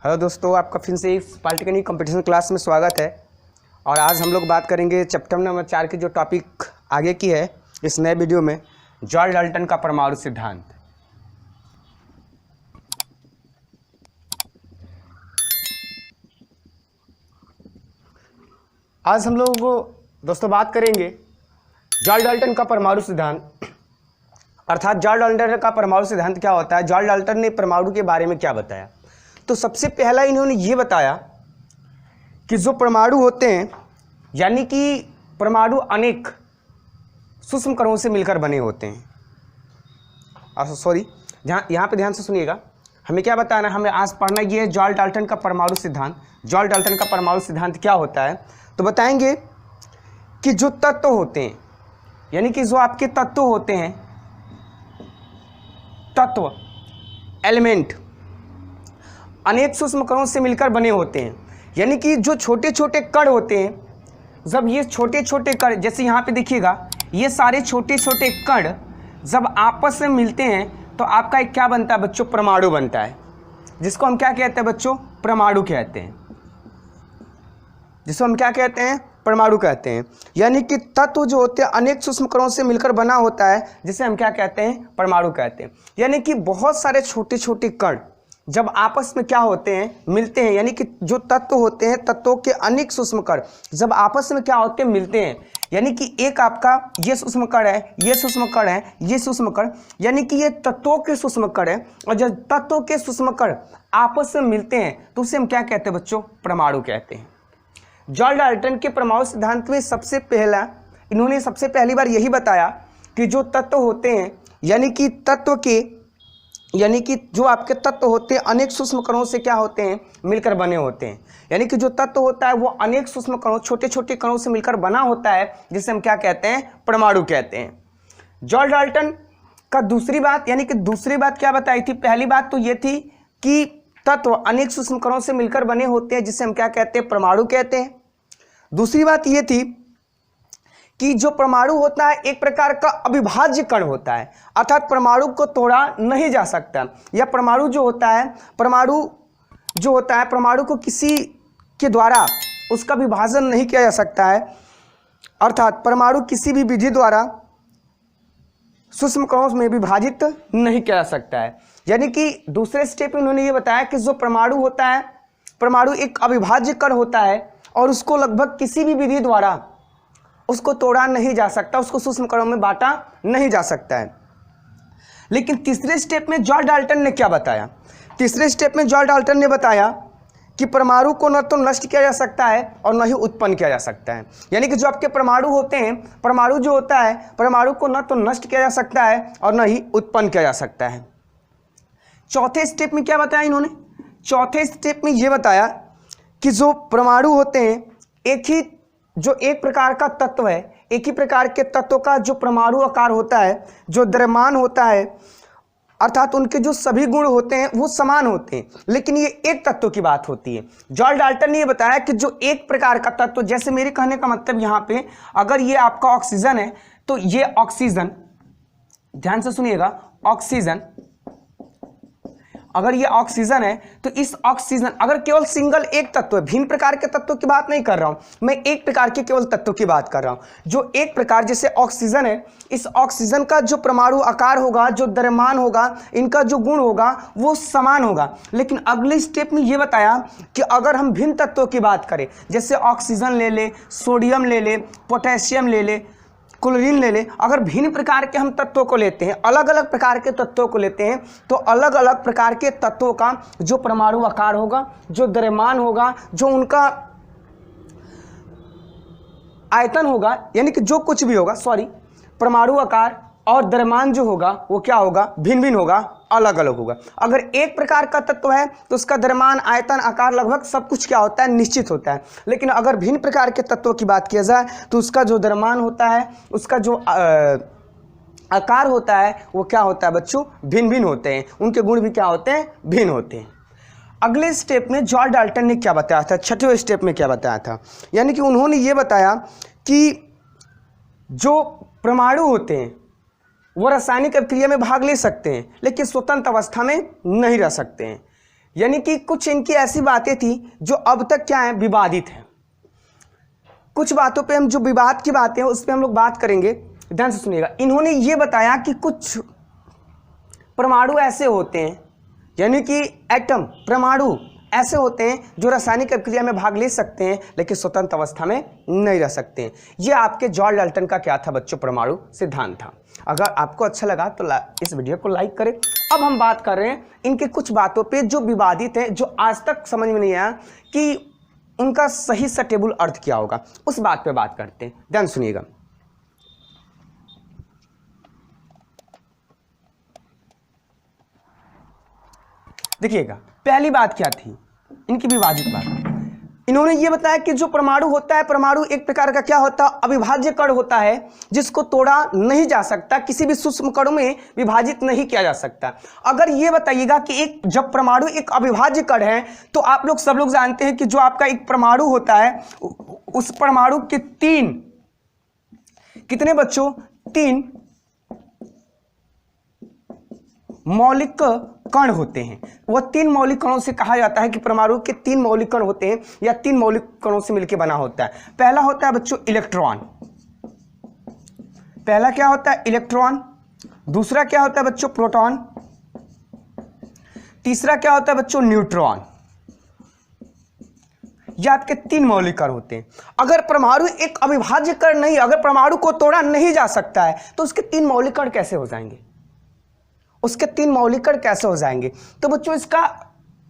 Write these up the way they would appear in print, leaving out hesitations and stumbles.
Hello दोस्तों, आपका फिर से इस पॉलिटेक्निक कंपटीशन क्लास में स्वागत है। और आज हम लोग बात करेंगे चैप्टर नंबर 4 की जो टॉपिक आगे की है इस नए वीडियो में, जॉर्ज डाल्टन का परमाणु सिद्धांत। आज हम लोग दोस्तों बात करेंगे जॉर्ज डाल्टन का परमाणु सिद्धांत, अर्थात जॉर्ज डाल्टन का परमाणु सिद्धांत क्या होता है, जॉर्ज डाल्टन ने परमाणु के बारे में क्या बताया। तो सबसे पहला इन्होंने ये बताया कि जो परमाणु होते हैं, यानी कि परमाणु अनेक सूक्ष्म कणों से मिलकर बने होते हैं। यहाँ पे ध्यान से सुनिएगा, हमें क्या बताना है, हमें आज पढ़ना ये है जॉर्ज डाल्टन का परमाणु सिद्धांत। जॉर्ज डाल्टन का परमाणु सिद्धांत क्या होता है, तो बताएंगे कि जो तत्व होते हैं, यानी कि जो आपके तत्व होते हैं, तत्व एलिमेंट अनेक सूक्ष्म कणों से मिलकर बने होते हैं। यानी कि जो छोटे छोटे कण होते हैं, जब ये छोटे छोटे कण, जैसे यहाँ पे देखिएगा, ये सारे छोटे छोटे कण जब आपस में मिलते हैं तो आपका एक क्या बनता है बच्चों, परमाणु बनता है, जिसको हम क्या कहते हैं बच्चों, परमाणु कहते हैं। जिसको हम क्या कहते हैं, परमाणु कहते हैं। यानी कि तत्व जो होते हैं अनेक सूक्ष्म कणों से मिलकर बना होता है, जिसे हम क्या कहते हैं, परमाणु कहते हैं। यानी कि बहुत सारे छोटे छोटे कण जब आपस में क्या होते हैं, मिलते हैं, यानी कि जो तत्व होते हैं, तत्वों के अनेक सूक्ष्म कण जब आपस में क्या होते हैं, मिलते हैं। यानी कि एक आपका ये सूक्ष्म कण है, ये सूक्ष्म कण है, ये सूक्ष्म कण, यानी कि ये तत्वों के सूक्ष्म कण है। और जब तत्वों के सूक्ष्म कण आपस में मिलते हैं तो उसे हम क्या कहते हैं बच्चों, परमाणु कहते हैं। जॉर्ज डाल्टन के परमाणु सिद्धांत में इन्होंने सबसे पहली बार यही बताया कि जो तत्व होते हैं, यानी कि जो आपके तत्व होते हैं अनेक सूक्ष्म कणों से क्या होते हैं, मिलकर बने होते हैं। यानी कि जो तत्व होता है वो अनेक सूक्ष्म कणों, छोटे छोटे कणों से मिलकर बना होता है, जिसे हम क्या कहते हैं, परमाणु कहते हैं। जॉर्ज डाल्टन का दूसरी बात क्या बताई थी, पहली बात तो ये थी कि तत्व अनेक सूक्ष्म कणों से मिलकर बने होते हैं, जिसे हम क्या कहते हैं, परमाणु कहते हैं। दूसरी बात ये थी कि जो परमाणु होता है एक प्रकार का अविभाज्य कण होता है, अर्थात परमाणु को तोड़ा नहीं जा सकता, या परमाणु जो होता है परमाणु को किसी के द्वारा उसका विभाजन नहीं किया जा सकता है, अर्थात परमाणु किसी भी विधि द्वारा सूक्ष्म कणों में विभाजित नहीं किया जा सकता है। यानी कि दूसरे स्टेप में उन्होंने ये बताया कि जो परमाणु होता है, परमाणु एक अविभाज्य कण होता है और उसको लगभग किसी भी विधि द्वारा उसको तोड़ा नहीं जा सकता, उसको सूक्ष्म कणों में बांटा नहीं जा सकता है। लेकिन तीसरे स्टेप में जॉर्ज डाल्टन ने क्या बताया, तीसरे स्टेप में जॉर्ज डाल्टन ने बताया कि परमाणु को न तो नष्ट किया जा सकता है और न ही उत्पन्न किया जा सकता है। यानी कि जो आपके परमाणु होते हैं, परमाणु जो होता है, परमाणु को न तो नष्ट किया जा सकता है और न ही उत्पन्न किया जा सकता है। चौथे स्टेप में क्या बताया इन्होंने, चौथे स्टेप में यह बताया कि जो परमाणु होते हैं, एक प्रकार का तत्व है, एक ही प्रकार के तत्व का जो परमाणु आकार होता है, जो द्रव्यमान होता है, अर्थात उनके जो सभी गुण होते हैं वो समान होते हैं, लेकिन ये एक तत्व की बात होती है। जॉर्ज डाल्टन ने ये बताया कि जो एक प्रकार का तत्व, जैसे मेरे कहने का मतलब यहाँ पे अगर ये आपका ऑक्सीजन है तो ये ऑक्सीजन, ध्यान से सुनिएगा, ऑक्सीजन, अगर ये ऑक्सीजन है तो इस ऑक्सीजन, अगर केवल सिंगल एक तत्व है, भिन्न प्रकार के तत्वों की बात नहीं कर रहा हूं मैं, एक प्रकार के केवल तत्वों की बात कर रहा हूं। जो एक प्रकार, जैसे ऑक्सीजन है, इस ऑक्सीजन का जो परमाणु आकार होगा, जो द्रव्यमान होगा, इनका जो गुण होगा वो समान होगा। लेकिन अगले स्टेप में ये बताया कि अगर हम भिन्न तत्वों की बात करें, जैसे ऑक्सीजन ले ले, सोडियम ले ले, पोटेशियम ले ले, क्लोरीन ले ले, अगर भिन्न प्रकार के हम तत्वों को लेते हैं, अलग अलग प्रकार के तत्वों को लेते हैं, तो अलग अलग प्रकार के तत्वों का जो परमाणु आकार होगा, जो द्रव्यमान होगा, जो उनका आयतन होगा, यानी कि जो कुछ भी होगा, परमाणु आकार और द्रव्यमान जो होगा वो क्या होगा, भिन्न भिन्न होगा, अलग अलग होगा। अगर एक प्रकार का तत्व है तो उसका द्रव्यमान, आयतन, आकार लगभग सब कुछ क्या होता है, निश्चित होता है। लेकिन अगर भिन्न प्रकार के तत्वों की बात किया जाए तो उसका जो द्रव्यमान होता है, उसका जो आकार होता है वो क्या होता है बच्चों, भिन्न भिन्न होते हैं, उनके गुण भी क्या होते हैं, भिन्न होते हैं। अगले स्टेप में जॉर्ज डाल्टन ने क्या बताया था, छठवें स्टेप में क्या बताया था, यानी कि उन्होंने ये बताया कि जो परमाणु होते हैं वो रासायनिक अभिक्रिया में भाग ले सकते हैं लेकिन स्वतंत्र अवस्था में नहीं रह सकते हैं। यानी कि कुछ इनकी ऐसी बातें थी जो अब तक क्या है, विवादित हैं। कुछ बातों पे हम जो विवाद की बातें हैं उस पर हम लोग बात करेंगे, ध्यान से सुनिएगा। इन्होंने ये बताया कि कुछ परमाणु ऐसे होते हैं, यानी कि एटम, परमाणु ऐसे होते हैं जो रासायनिक अभिक्रिया में भाग ले सकते हैं लेकिन स्वतंत्र अवस्था में नहीं रह सकते हैं। ये आपके जॉर्ज डाल्टन का क्या था बच्चों, परमाणु सिद्धांत था। अगर आपको अच्छा लगा तो इस वीडियो को लाइक करें। अब हम बात कर रहे हैं इनके कुछ बातों पे जो विवादित है, जो आज तक समझ में नहीं आया कि उनका सही सटेबल अर्थ क्या होगा, उस बात पे बात करते हैं। ध्यान सुनिएगा। देखिएगा, पहली बात क्या थी इनकी विवादित बात। इन्होंने ये बताया कि जो परमाणु होता है, परमाणु एक प्रकार का क्या होता है, अविभाज्य कण होता है जिसको तोड़ा नहीं जा सकता, किसी भी सूक्ष्म कणों में विभाजित नहीं किया जा सकता। अगर ये बताइएगा कि एक जब परमाणु एक अविभाज्य कण है तो आप लोग सब लोग जानते हैं कि जो आपका एक परमाणु होता है उस परमाणु के कितने बच्चों, 3 मौलिक कण होते हैं। वह 3 मौलिक कणों से कहा जाता है कि परमाणु के 3 मौलिक कण होते हैं या 3 मौलिक कणों से मिलकर बना होता है। पहला होता है बच्चों इलेक्ट्रॉन, पहला क्या होता है इलेक्ट्रॉन, दूसरा क्या होता है बच्चों प्रोटॉन, तीसरा क्या होता है बच्चों न्यूट्रॉन। ये आपके 3 मौलिक कण होते हैं। अगर परमाणु एक अविभाज्य कण नहीं, अगर परमाणु को तोड़ा नहीं जा सकता है तो उसके 3 मौलिक कण कैसे हो जाएंगे, उसके 3 मौलिक कण कैसे हो जाएंगे। तो बच्चों इसका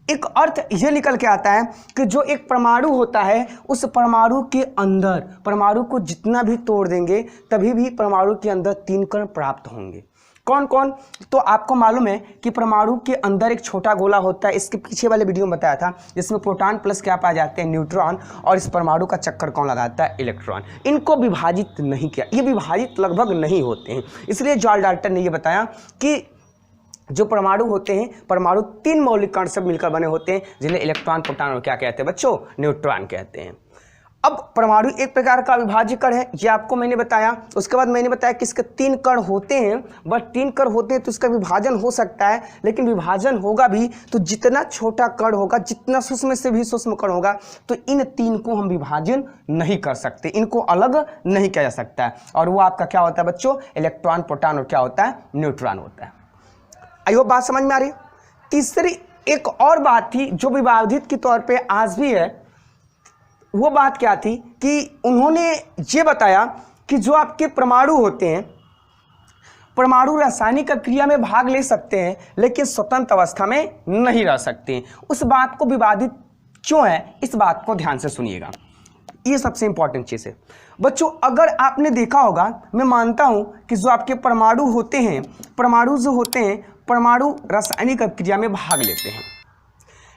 एक अर्थ यह निकल के आता है कि जो एक परमाणु होता है उस परमाणु के अंदर, परमाणु को जितना भी तोड़ देंगे तभी भी परमाणु के अंदर 3 कण प्राप्त होंगे। कौन कौन, तो आपको मालूम है कि परमाणु के अंदर एक छोटा गोला होता है, इसके पीछे वाले वीडियो में बताया था, जिसमें प्रोटॉन प्लस क्या पाए जाते हैं, न्यूट्रॉन, और इस परमाणु का चक्कर कौन लगाता है, इलेक्ट्रॉन। इनको विभाजित नहीं किया, ये विभाजित लगभग नहीं होते हैं। इसलिए जॉर्ज डाल्टन ने यह बताया कि जो परमाणु होते हैं, परमाणु 3 मौलिक कण से मिलकर बने होते हैं जिन्हें इलेक्ट्रॉन, प्रोटॉन और क्या कहते हैं बच्चों, न्यूट्रॉन कहते हैं। अब परमाणु एक प्रकार का अविभाज्य कण है, ये आपको मैंने बताया। उसके बाद मैंने बताया कि इसके 3 कण होते हैं, बस 3 कण होते हैं तो इसका विभाजन हो सकता है, लेकिन विभाजन होगा भी तो जितना छोटा कण होगा, जितना सूक्ष्म से भी सूक्ष्म कण होगा, तो इन 3 को हम विभाजन नहीं कर सकते, इनको अलग नहीं किया जा सकता है। और वो आपका क्या होता है बच्चों, इलेक्ट्रॉन, प्रोटॉन और क्या होता है, न्यूट्रॉन होता है। आई होप बात समझ में आ रही है। तीसरी एक और बात थी जो विवादित के तौर पे आज भी है, वो बात क्या थी कि उन्होंने ये बताया कि जो आपके परमाणु होते हैं, परमाणु रासायनिक क्रिया में भाग ले सकते हैं लेकिन स्वतंत्र अवस्था में नहीं रह सकते। उस बात को विवादित क्यों है, इस बात को ध्यान से सुनिएगा, ये सबसे इंपॉर्टेंट चीज़ है बच्चों। अगर आपने देखा होगा, मैं मानता हूं कि जो आपके परमाणु होते हैं, परमाणु जो होते हैं, परमाणु रासायनिक अभिक्रिया में भाग लेते हैं,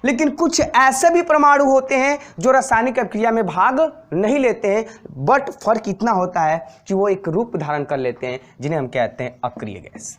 लेकिन कुछ ऐसे भी परमाणु होते हैं जो रासायनिक अभिक्रिया में भाग नहीं लेते हैं, बट फर्क इतना होता है कि वो एक रूप धारण कर लेते हैं जिन्हें हम कहते हैं अक्रिय गैस।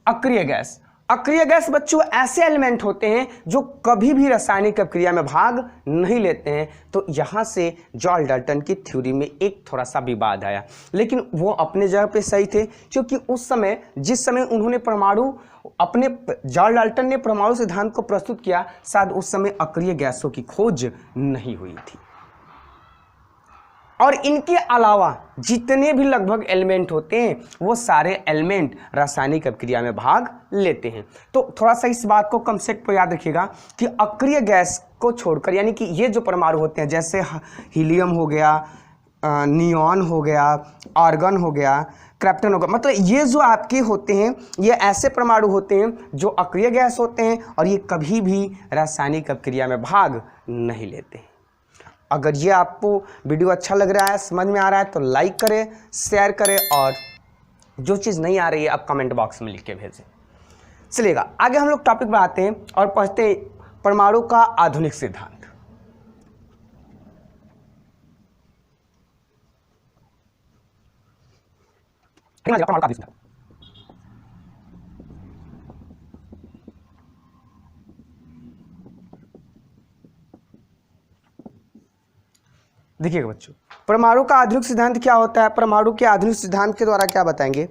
अक्रिय गैस, अक्रिय गैस बच्चों ऐसे एलिमेंट होते हैं जो कभी भी रासायनिक अभिक्रिया में भाग नहीं लेते हैं। तो यहाँ से जॉर्ज डाल्टन की थ्योरी में एक थोड़ा सा विवाद आया, लेकिन वो अपने जगह पे सही थे, क्योंकि उस समय जिस समय उन्होंने परमाणु, अपने जॉर्ज डाल्टन ने परमाणु सिद्धांत को प्रस्तुत किया, शायद उस समय अक्रिय गैसों की खोज नहीं हुई थी। और इनके अलावा जितने भी लगभग एलिमेंट होते हैं वो सारे एलिमेंट रासायनिक अभिक्रिया में भाग लेते हैं। तो थोड़ा सा इस बात को कंसेप्ट पर याद रखिएगा कि अक्रिय गैस को छोड़कर, यानी कि ये जो परमाणु होते हैं जैसे हीलियम हो गया, नियॉन हो गया, आर्गन हो गया, क्रिप्टन हो गया, मतलब ये जो आपके होते हैं ये ऐसे परमाणु होते हैं जो अक्रिय गैस होते हैं और ये कभी भी रासायनिक अभिक्रिया में भाग नहीं लेते हैं। अगर ये आपको वीडियो अच्छा लग रहा है, समझ में आ रहा है, तो लाइक करें, शेयर करें, और जो चीज़ नहीं आ रही है आप कमेंट बॉक्स में लिख के भेजें। चलिएगा आगे हम लोग टॉपिक बढ़ाते हैं और पढ़ते हैं परमाणु का आधुनिक सिद्धांत। देखिएगा बच्चों, परमाणु का आधुनिक सिद्धांत क्या होता है, परमाणु के आधुनिक सिद्धांत के द्वारा क्या बताएंगे।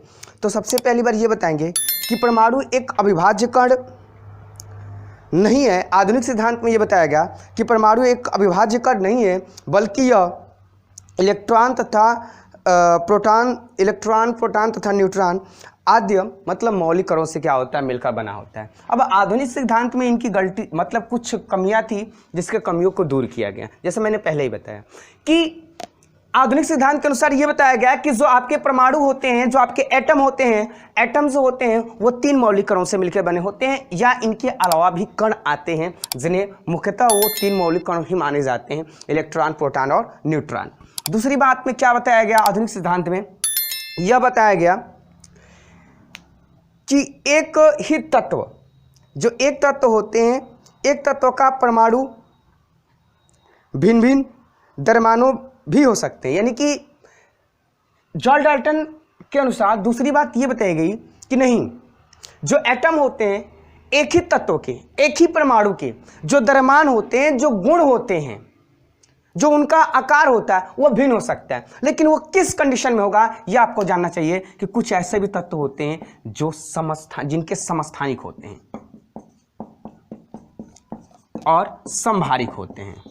तो सबसे पहली बार ये बताएंगे कि परमाणु एक अविभाज्य कण नहीं है। आधुनिक सिद्धांत में यह बताया गया कि परमाणु एक अविभाज्य कण नहीं है, बल्कि यह इलेक्ट्रॉन तथा प्रोटॉन तथा न्यूट्रॉन आद्य मतलब मौलिक कणों से क्या होता है, मिलकर बना होता है। अब आधुनिक सिद्धांत में इनकी गलती मतलब कुछ कमियां थी, जिसके कमियों को दूर किया गया। जैसे मैंने पहले ही बताया कि आधुनिक सिद्धांत के अनुसार यह बताया गया कि जो आपके परमाणु होते हैं, जो आपके एटम होते हैं, एटम्स होते हैं, वो 3 मौलिक कणों से मिलकर बने होते हैं, या इनके अलावा भी कण आते हैं जिन्हें मुख्यतः वो 3 मौलिक कण ही माने जाते हैं, इलेक्ट्रॉन, प्रोटॉन और न्यूट्रॉन। दूसरी बात में क्या बताया गया आधुनिक सिद्धांत में, यह बताया गया कि एक ही तत्व, जो एक तत्व होते हैं, एक तत्व का परमाणु भिन्न भिन्न द्रव्यमानों भी हो सकते हैं। यानी कि जॉर्ज डाल्टन के अनुसार दूसरी बात यह बताई गई कि नहीं, जो एटम होते हैं एक ही तत्व के, एक ही परमाणु के, जो द्रव्यमान होते हैं, जो गुण होते हैं, जो उनका आकार होता है, वो भिन्न हो सकता है। लेकिन वो किस कंडीशन में होगा, यह आपको जानना चाहिए कि कुछ ऐसे भी तत्व होते हैं जो जिनके समस्थानिक होते हैं और समभारिक होते हैं।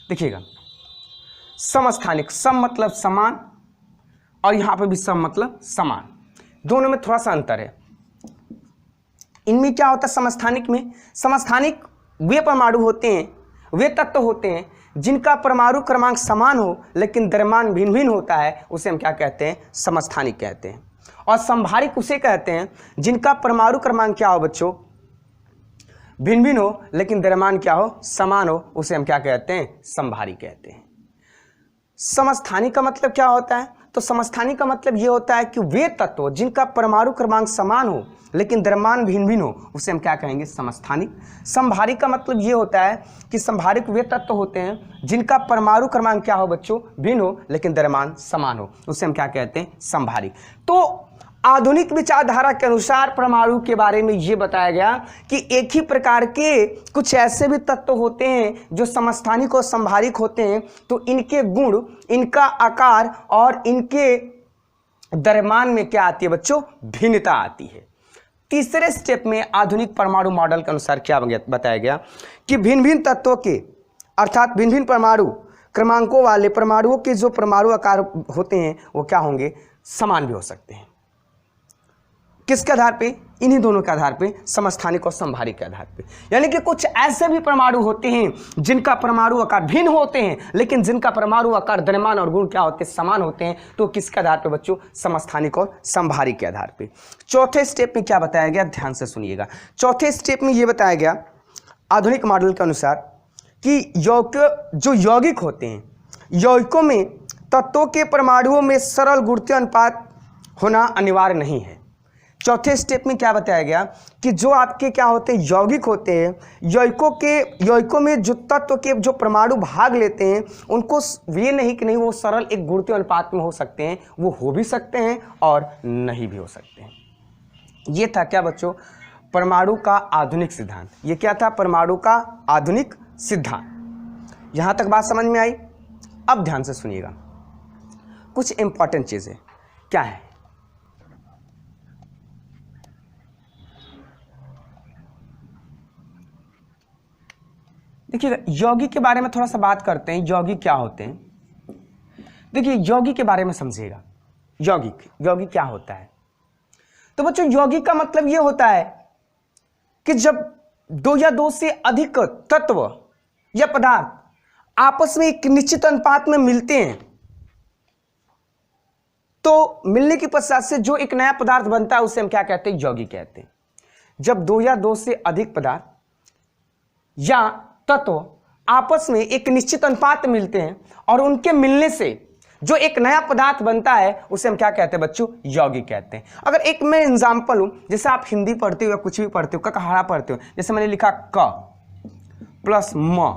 देखिएगा, समस्थानिक, सम मतलब समान, और यहां पे भी सम मतलब समान, दोनों में थोड़ा सा अंतर है। इनमें क्या होता है, समस्थानिक में, समस्थानिक वे परमाणु होते हैं, वे तत्व होते हैं जिनका परमाणु क्रमांक समान हो लेकिन द्रव्यमान भिन्न भिन्न होता है, उसे हम क्या कहते हैं, समस्थानिक कहते हैं। और समभारिक उसे कहते हैं जिनका परमाणु क्रमांक क्या हो बच्चों, भिन्न भिन्न हो लेकिन द्रव्यमान क्या हो, समान हो, उसे हम क्या कहते हैं, समभारिक कहते हैं। समस्थानिक का मतलब क्या होता है, तो समस्थानिक का मतलब यह होता है कि वे तत्व जिनका परमाणु क्रमांक समान हो लेकिन द्रव्यमान भिन्न भिन्न हो, उसे हम क्या कहेंगे, समस्थानिक। समभारिक का मतलब यह होता है कि समभारिक वे तत्व होते हैं जिनका परमाणु क्रमांक क्या हो बच्चों, भिन्न हो लेकिन द्रव्यमान समान हो, उसे हम क्या कहते हैं, समभारिक। तो आधुनिक विचारधारा के अनुसार परमाणु के बारे में यह बताया गया कि एक ही प्रकार के कुछ ऐसे भी तत्व होते हैं जो समस्थानिक और समभारिक होते हैं, तो इनके गुण, इनका आकार और इनके द्रव्यमान में क्या आती है बच्चों, भिन्नता आती है। तीसरे स्टेप में आधुनिक परमाणु मॉडल के अनुसार क्या बताया गया कि भिन्न भिन्न तत्वों के, अर्थात भिन्न भिन्न परमाणु क्रमांकों वाले परमाणुओं के जो परमाणु आकार होते हैं वो क्या होंगे, समान भी हो सकते हैं। किसके आधार पे, इन्हीं दोनों के आधार पे, समस्थानिक और समभारिक के आधार पे। यानी कि कुछ ऐसे भी परमाणु होते हैं जिनका परमाणु आकार भिन्न होते हैं लेकिन जिनका परमाणु आकार, द्रव्यमान और गुण क्या होते हैं, समान होते हैं। तो किसके आधार पे बच्चों, समस्थानिक और समभारिक के आधार पे। चौथे स्टेप में क्या बताया गया, ध्यान से सुनिएगा। चौथे स्टेप में यह बताया गया आधुनिक मॉडल के अनुसार कि जो यौगिक होते हैं, यौगिकों में तत्वों के परमाणुओं में सरल गुणोत्तर अनुपात होना अनिवार्य नहीं है। चौथे स्टेप में क्या बताया गया कि जो आपके क्या होते हैं, यौगिक होते हैं, यौगिकों में जो तत्व के जो परमाणु भाग लेते हैं, उनको ये नहीं कि नहीं वो सरल एक गुणोत्तर अनुपात में हो सकते हैं, वो हो भी सकते हैं और नहीं भी हो सकते हैं। ये था क्या बच्चों, परमाणु का आधुनिक सिद्धांत। ये क्या था, परमाणु का आधुनिक सिद्धांत। यहां तक बात समझ में आई। अब ध्यान से सुनिएगा, कुछ इंपॉर्टेंट चीजें क्या है। देखिएगा, यौगिक के बारे में थोड़ा सा बात करते हैं। यौगिक क्या होते हैं, देखिए यौगिक के बारे में समझिएगा। यौगिक क्या होता है, तो बच्चों यौगिक का मतलब यह होता है कि जब 2 या 2 से अधिक तत्व या पदार्थ आपस में एक निश्चित अनुपात में मिलते हैं, तो मिलने के पश्चात से जो एक नया पदार्थ बनता है उसे हम क्या कहते हैं, यौगिक कहते हैं। जब 2 या 2 से अधिक पदार्थ या तत्व आपस में एक निश्चित अनुपात में मिलते हैं और उनके मिलने से जो एक नया पदार्थ बनता है उसे हम क्या कहते हैं बच्चों, यौगिक कहते हैं। अगर एक मैं एग्जांपल लूं, जैसे आप हिंदी पढ़ते हो या कुछ भी पढ़ते हो, ककहारा पढ़ते हो, जैसे मैंने लिखा क प्लस म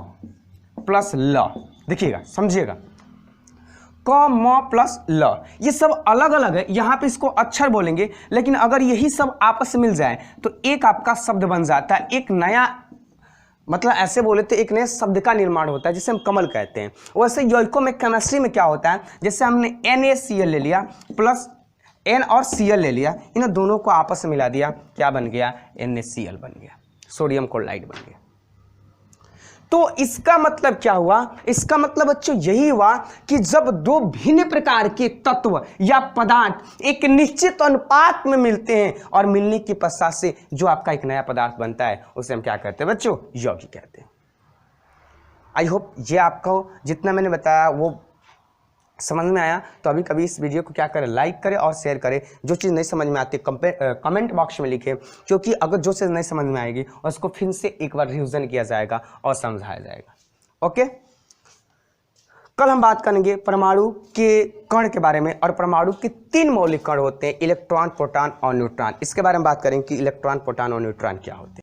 प्लस ल, देखिएगा समझिएगा, क म प्लस ल, ये सब अलग अलग है। यहां पे इसको अक्षर बोलेंगे, लेकिन अगर यही सब आपस में मिल जाए तो एक आपका शब्द बन जाता है, एक नया, मतलब ऐसे बोले तो एक नए शब्द का निर्माण होता है जिसे हम कमल कहते हैं। वैसे यौगिकों में केमिस्ट्री में क्या होता है, जैसे हमने NaCl ले लिया प्लस N और Cl ले लिया, इन दोनों को आपस में मिला दिया, क्या बन गया? NaCl बन गया, सोडियम क्लोराइड बन गया। तो इसका मतलब क्या हुआ? इसका मतलब बच्चों यही हुआ कि जब दो भिन्न प्रकार के तत्व या पदार्थ एक निश्चित अनुपात में मिलते हैं और मिलने के पश्चात से जो आपका एक नया पदार्थ बनता है उसे हम क्या कहते हैं बच्चों? यौगिक कहते हैं। आई होप ये आपको जितना मैंने बताया वो समझ में आया। तो अभी कभी इस वीडियो को क्या करें, लाइक करें और शेयर करें। जो चीज़ नहीं समझ में आती कमेंट बॉक्स में लिखें, क्योंकि अगर जो चीज़ नहीं समझ में आएगी उसको फिर से एक बार रिविजन किया जाएगा और समझाया जाएगा। ओके, कल हम बात करेंगे परमाणु के कण के बारे में, और परमाणु के 3 मौलिक कण होते हैं, इलेक्ट्रॉन, प्रोटॉन और न्यूट्रॉन। इसके बारे में बात करेंगे कि इलेक्ट्रॉन, प्रोटॉन और न्यूट्रॉन क्या होते हैं।